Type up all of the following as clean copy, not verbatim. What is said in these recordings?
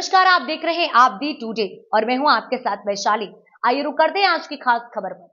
नमस्कार, आप देख रहे हैं आप दी टुडे और मैं हूं आपके साथ वैशाली। आइए रुक करते हैं आज की खास खबर पर।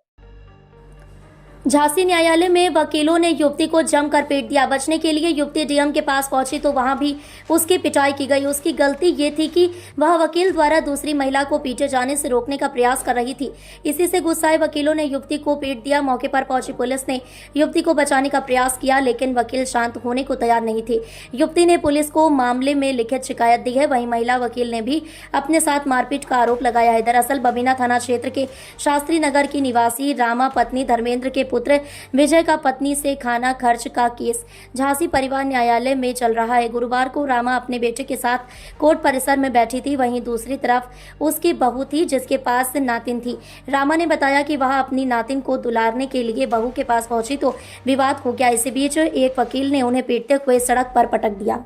झांसी न्यायालय में वकीलों ने युवती को जमकर पीट दिया। बचने के लिए युवती डीएम के पास पहुंची तो वहां भी उसकी पिटाई की गई। उसकी गलती ये थी कि वह वकील द्वारा दूसरी महिला को पीटे जाने से रोकने का प्रयास कर रही थी। इसी से गुस्साए वकीलों ने युवती को पीट दिया। मौके पर पहुंची पुलिस ने युवती को बचाने का प्रयास किया, लेकिन वकील शांत होने को तैयार नहीं थे। युवती ने पुलिस को मामले में लिखित शिकायत दी है। वहीं महिला वकील ने भी अपने साथ मारपीट का आरोप लगाया है। दरअसल बबीना थाना क्षेत्र के शास्त्री नगर की निवासी रामा पत्नी धर्मेंद्र के पुत्र विजय का पत्नी से खाना खर्च का केस झांसी परिवार न्यायालय में चल रहा है। गुरुवार को रामा अपने बेटे के साथ कोर्ट परिसर में बैठी थी। वहीं दूसरी तरफ उसकी बहू थी जिसके पास नातिन थी। रामा ने बताया कि वह अपनी नातिन को दुलारने के लिए बहू के पास पहुंची तो विवाद हो गया। इसी बीच एक वकील ने उन्हें पीटते हुए सड़क पर पटक दिया।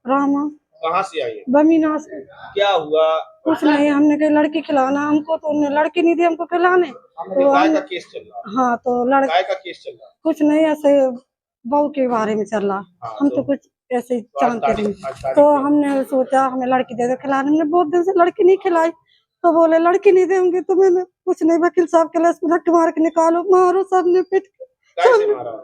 रामा कहाँ से आई है? बमीना से। क्या हुआ? कुछ नहीं, हमने कही लड़की खिलाना हमको, तो उन्हें लड़की नहीं दी हमको खिलाने। तो गाय का केस चल रहा है। हाँ, तो गाय का केस चल रहा है। कुछ नहीं, ऐसे बहू के बारे में चल रहा। हाँ, हम तो कुछ ऐसे ही जानते नहीं। तो हमने सोचा हमें लड़की दे दो खिलाने। हमने बहुत दिन से लड़की नहीं खिलाई, तो बोले लड़की नहीं देंगे। तो मैंने कुछ नहीं, वकील साहब के लाश रट मार के निकालो, मारो, सबने पीट कैसे मारा?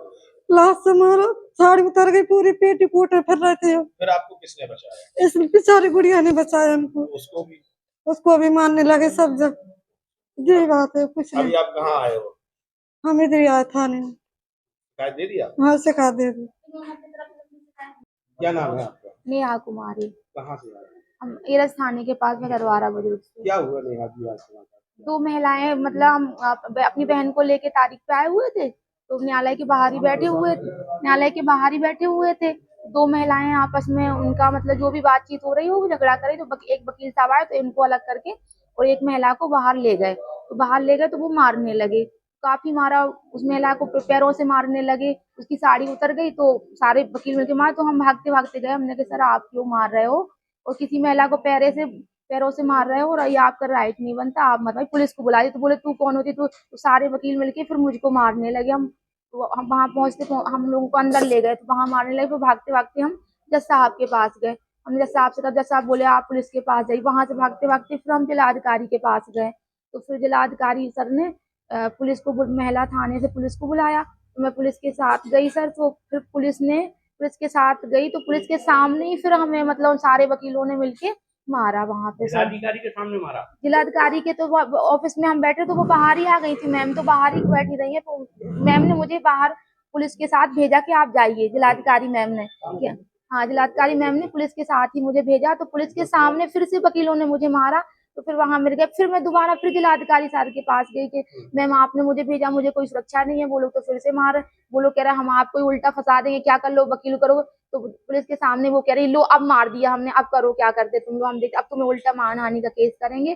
लाश से मारो, साड़ी उतर गई पूरी, पेटी कोटे फिर रहे थे। फिर आपको किसने बचाया? इस बेचारी गुड़िया ने बचाया हमको। उसको भी मारने लगे सब। जब यही बात है, कुछ नहीं। अभी आप कहाँ आए हो? हम इधर ही आए थाने। शिकायत दे दिया? हाँ, शिकायत दे दी। क्या नाम है आपका? नेहा कुमारी। कहाँ से आए? हम एरस थाने के पास में दरबारा बुजुर्ग से। क्या हुआ नेहा जी आज? दो महिलाएं, मतलब हम अपनी बहन को लेके तारीख पे आए हुए थे, तो न्यायालय के बाहर ही बैठे हुए थे। दो महिलाएं आपस में उनका मतलब जो भी बातचीत हो रही हो, वो झगड़ा करे, तो एक वकील साहब आए तो इनको अलग करके और एक महिला को बाहर ले गए। तो वो मारने लगे, काफी मारा। उस महिला को पैरों से मारने लगे, उसकी साड़ी उतर गई तो सारे वकील मिलके मारे। तो हम भागते भागते गए, हमने कहा सर आप क्यों मार रहे हो, और किसी महिला को पैरों से मार रहे हो और ये आपका राइट नहीं बनता, आप मतलब पुलिस को बुला दी। तो बोले तू कौन होती? तो सारे वकील मिलके फिर मुझको मारने लगे। हम वहां हम लोगों को अंदर ले गए, तो वहां मारने लगे। फिर भागते भागते हम जज साहब के पास गए। हम जज साहब से कहा, जज साहब बोले आप पुलिस के पास जाइए। वहां से भागते भागते फिर हम जिलाधिकारी के पास गए। तो फिर जिलाधिकारी सर ने पुलिस को, महिला थाने से पुलिस को बुलाया। तो मैं पुलिस के साथ गई सर। तो फिर पुलिस के साथ गई तो पुलिस के सामने ही फिर हमें मतलब सारे वकीलों ने मिलके मारा वहां पे। जिलाधिकारी के सामने मारा? जिलाधिकारी के तो ऑफिस में हम बैठे तो वो बाहर ही आ गई थी। मैम तो बाहर ही बैठी रही है। तो मैम ने मुझे बाहर पुलिस के साथ भेजा कि आप जाइए। जिलाधिकारी मैम ने, हाँ, जिलाधिकारी मैम ने पुलिस के साथ ही मुझे भेजा। तो पुलिस के सामने फिर से वकीलों ने मुझे मारा। तो फिर वहां मिल गए। फिर मैं दोबारा फिर जिलाधिकारी सर के पास गई कि मैम आपने मुझे भेजा, मुझे कोई सुरक्षा नहीं है। वो लोग तो फिर से मार, वो लोग कह रहे हम आपको उल्टा फंसा देंगे, क्या कर लो, वकील करो। तो पुलिस के सामने वो कह रही लो अब मार दिया हमने, अब करो क्या करते तुम लोग, हम देखते अब तुम्हें उल्टा मानहानि का केस करेंगे।